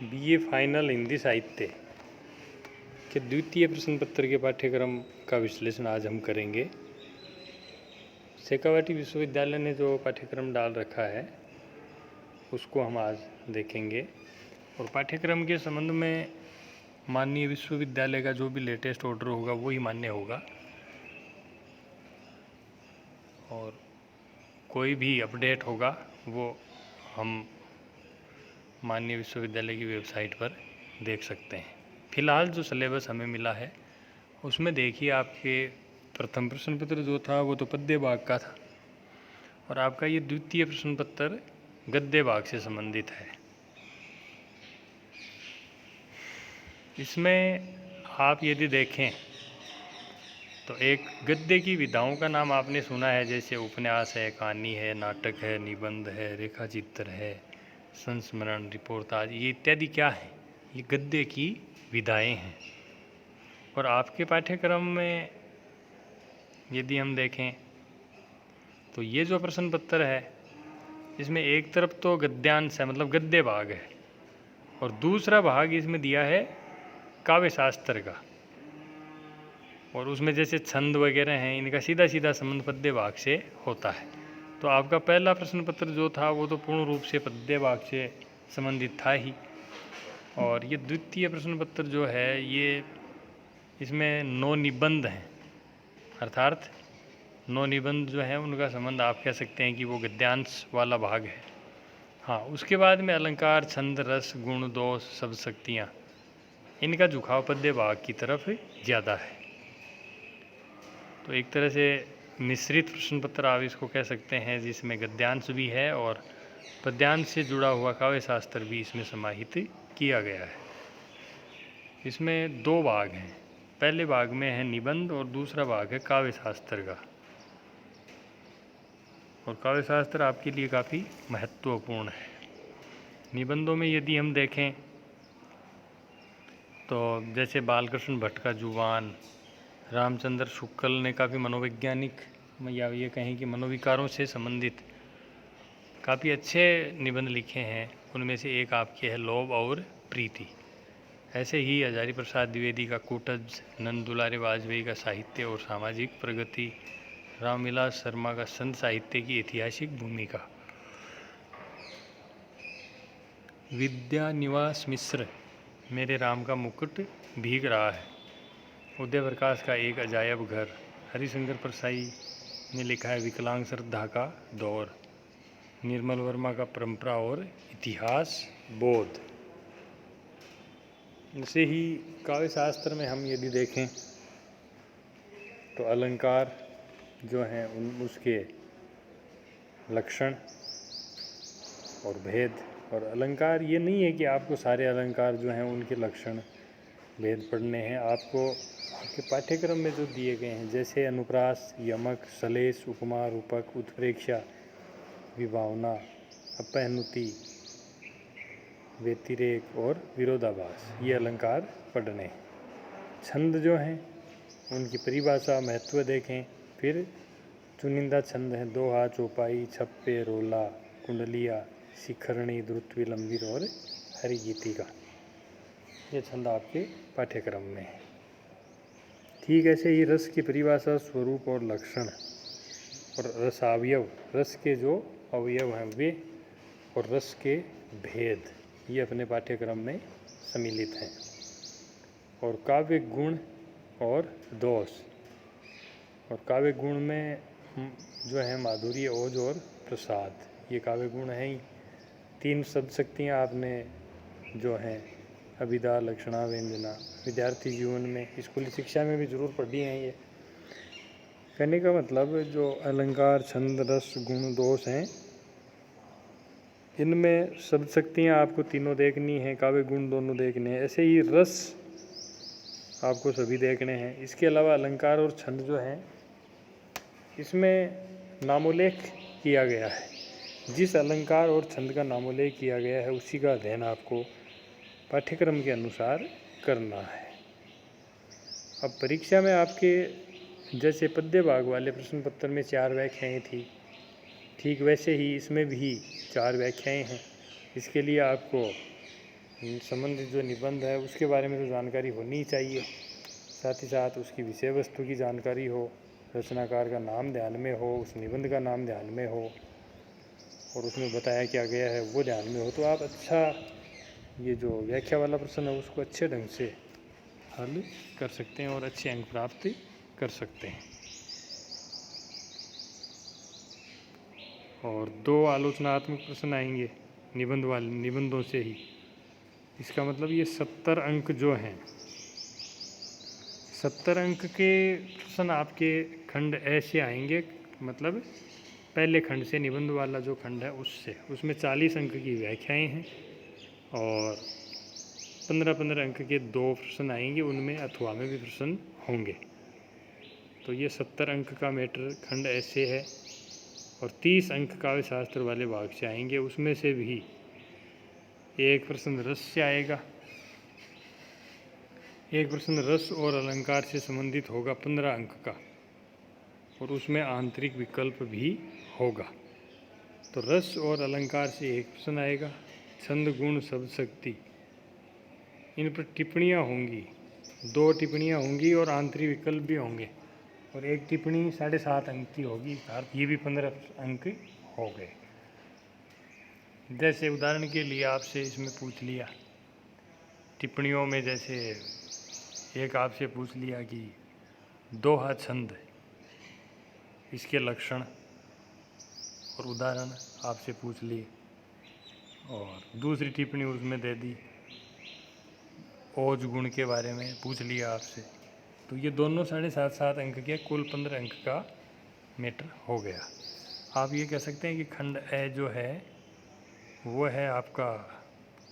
BA final Hindi साहित्य के द्वितीय प्रश्न पत्र के पाठ्यक्रम का विश्लेषण आज हम करेंगे। शेखावाटी विश्वविद्यालय ने जो पाठ्यक्रम डाल रखा है उसको हम आज देखेंगे और पाठ्यक्रम के संबंध में माननीय विश्वविद्यालय का जो भी लेटेस्ट ऑर्डर होगा वो ही मान्य होगा और कोई भी अपडेट होगा वो हम माननीय विश्वविद्यालय की वेबसाइट पर देख सकते हैं। फिलहाल जो सिलेबस हमें मिला है उसमें देखिए, आपके प्रथम प्रश्न पत्र जो था वो तो पद्य भाग का था और आपका ये द्वितीय प्रश्न पत्र गद्य भाग से संबंधित है। इसमें आप यदि देखें तो एक गद्य की विधाओं का नाम आपने सुना है, जैसे उपन्यास है, कहानी है, नाटक है, निबंध है, रेखा चित्र है, संस्मरण, रिपोर्टाज, ये इत्यादि क्या है? ये गद्य की विधाएं हैं। और आपके पाठ्यक्रम में यदि हम देखें तो ये जो प्रश्न पत्र है इसमें एक तरफ तो गद्यांश है, मतलब गद्य भाग है, और दूसरा भाग इसमें दिया है काव्य शास्त्र का, और उसमें जैसे छंद वगैरह हैं इनका सीधा सीधा संबंध पद्य भाग से होता है। तो आपका पहला प्रश्न पत्र जो था वो तो पूर्ण रूप से पद्य भाग से संबंधित था ही, और ये द्वितीय प्रश्न पत्र जो है ये इसमें 9 निबंध हैं, अर्थात 9 निबंध जो हैं उनका संबंध आप कह सकते हैं कि वो गद्यांश वाला भाग है। हाँ, उसके बाद में अलंकार, छंद, रस, गुण, दोष, शब्द शक्तियाँ, इनका झुकाव पद्य भाग की तरफ ज़्यादा है। तो एक तरह से मिश्रित प्रश्न पत्र आप इसको कह सकते हैं, जिसमें गद्यांश भी है और पद्यांश से जुड़ा हुआ काव्य शास्त्र भी इसमें समाहित किया गया है। इसमें 2 भाग हैं, पहले भाग में है निबंध और दूसरा भाग है काव्य शास्त्र का। और काव्य शास्त्र आपके लिए काफ़ी महत्वपूर्ण है। निबंधों में यदि हम देखें तो जैसे बालकृष्ण भट्ट का जुबान, रामचंद्र शुक्ल ने काफ़ी मनोवैज्ञानिक या ये कहें कि मनोविकारों से संबंधित काफ़ी अच्छे निबंध लिखे हैं। उनमें से एक आपके है लोभ और प्रीति। ऐसे ही हजारी प्रसाद द्विवेदी का कूटज, नंद दुलारे वाजपेयी का साहित्य और सामाजिक प्रगति, रामविलास शर्मा का संत साहित्य की ऐतिहासिक भूमिका, विद्या निवास मिश्र मेरे राम का मुकुट भीग रहा है, उदय प्रकाश का एक अजायब घर, हरिशंकर परसाई ने लिखा है विकलांग श्रद्धा का दौर, निर्मल वर्मा का परंपरा और इतिहास बोध। ऐसे ही काव्य शास्त्र में हम यदि देखें तो अलंकार जो हैं उसके लक्षण और भेद। और अलंकार ये नहीं है कि आपको सारे अलंकार जो हैं उनके लक्षण भेद पढ़ने हैं, आपको आपके पाठ्यक्रम में जो दिए गए हैं जैसे अनुप्रास, यमक, सलेश, उपमा, रूपक, उत्प्रेक्षा, विभावना, अपहनुति, व्यतिरेक और विरोधाभास, ये अलंकार पढ़ने। छंद जो हैं उनकी परिभाषा, महत्व देखें। फिर चुनिंदा छंद हैं दोहा, चौपाई, छप्पे, रोला, कुंडलिया, शिखरणी, द्रुत, विलंबित और हरिगीतिका, ये छंद आपके पाठ्यक्रम में है। ठीक ऐसे ही रस की परिभाषा, स्वरूप और लक्षण और रसावयव, रस के जो अवयव हैं वे, और रस के भेद, ये अपने पाठ्यक्रम में सम्मिलित हैं। और काव्य गुण और दोष, और काव्य गुण में जो है माधुर्य, ओज और प्रसाद, ये काव्य गुण हैं ही। 3 शब्द शक्तियाँ आपने जो हैं अभिधा, लक्षणा, व्यंजना, विद्यार्थी जीवन में, स्कूली शिक्षा में भी जरूर पढ़ी हैं। ये कहने का मतलब जो अलंकार, छंद, रस, गुण, दोष हैं इनमें शब्द शक्तियाँ आपको तीनों देखनी हैं, काव्य गुण दोनों देखने हैं, ऐसे ही रस आपको सभी देखने हैं। इसके अलावा अलंकार और छंद जो हैं इसमें नामोल्लेख किया गया है, जिस अलंकार और छंद का नामोल्लेख किया गया है उसी का अध्ययन आपको पाठ्यक्रम के अनुसार करना है। अब परीक्षा में आपके जैसे पद्य भाग वाले प्रश्न पत्र में 4 व्याख्याएं थी, ठीक वैसे ही इसमें भी 4 व्याख्याएं हैं। इसके लिए आपको संबंधित जो निबंध है उसके बारे में तो जानकारी होनी ही चाहिए, साथ ही साथ उसकी विषय वस्तु की जानकारी हो, रचनाकार का नाम ध्यान में हो, उस निबंध का नाम ध्यान में हो और उसमें बताया क्या गया है वो ध्यान में हो, तो आप अच्छा ये जो व्याख्या वाला प्रश्न है उसको अच्छे ढंग से हल कर सकते हैं और अच्छे अंक प्राप्त कर सकते हैं। और 2 आलोचनात्मक प्रश्न आएंगे निबंधों से ही। इसका मतलब ये 70 अंक जो हैं, 70 अंक के प्रश्न आपके खंड ऐसे आएंगे, मतलब पहले खंड से, निबंध वाला जो खंड है उसमें 40 अंक की व्याख्याएं हैं और 15-15 अंक के 2 प्रश्न आएंगे, उनमें अथवा में भी प्रश्न होंगे। तो ये 70 अंक का मैटर खंड ऐसे है और 30 अंक काव्य शास्त्र वाले भाग से आएंगे, उसमें से भी एक प्रश्न रस से आएगा, एक प्रश्न रस और अलंकार से संबंधित होगा 15 अंक का, और उसमें आंतरिक विकल्प भी होगा। तो रस और अलंकार से एक प्रश्न आएगा, छंद गुण शब्द शक्ति इन पर टिप्पणियाँ होंगी, 2 टिप्पणियाँ होंगी और आंतरिक विकल्प भी होंगे, और एक टिप्पणी 7.5 अंक की होगी, अर्थात ये भी 15 अंक हो गए। जैसे उदाहरण के लिए आपसे इसमें पूछ लिया टिप्पणियों में, जैसे एक आपसे पूछ लिया कि दोहा छंद, इसके लक्षण और उदाहरण आपसे पूछ लिए, और दूसरी टिप्पणी उसमें दे दी ओज गुण के बारे में पूछ लिया आपसे, तो ये दोनों 7.5 अंक के कुल 15 अंक का मैटर हो गया। आप ये कह सकते हैं कि खंड ए जो है वो है आपका,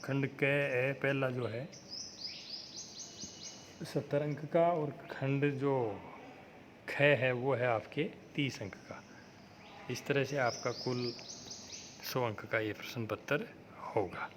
खंड क ए पहला जो है 70 अंक का, और खंड जो ख है वो है आपके 30 अंक का। इस तरह से आपका कुल 100 अंक का ये प्रश्न पत्र होगा।